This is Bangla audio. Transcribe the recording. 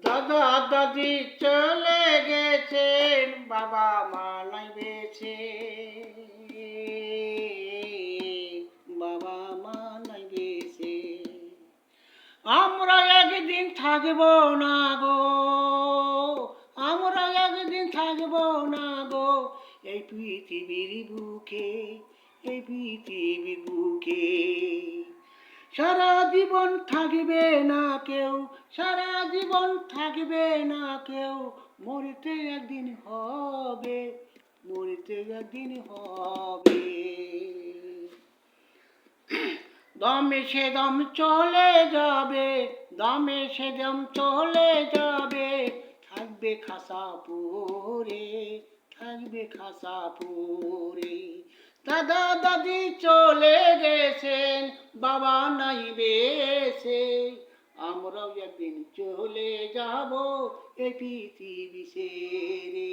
দাদা দাদি চলে গেছেন, বাবা মা নাই বেঁচে, বাবা মা নাই বেঁচে। আমরা একদিন থাকবো না গো, আমরা একদিন থাকবো না গো, এই পৃথিবীর বুকে, এই পৃথিবীর বুকে। সারা জীবন থাকবে না কেউ, সারা জীবন থাকবে না কেউ, মরতে একদিন হবে, মরতে একদিন হবে। দমে সে দম চলে যাবে, দমে সে দম চলে যাবে, থাকবে খাসা পরে, থাকবে খাসা পরে। দাদা দাদি চলে গেছেন, বাবা নাই বেঁচে, আমরাও একদিন চলে যাব এই পৃথিবী ছেড়ে।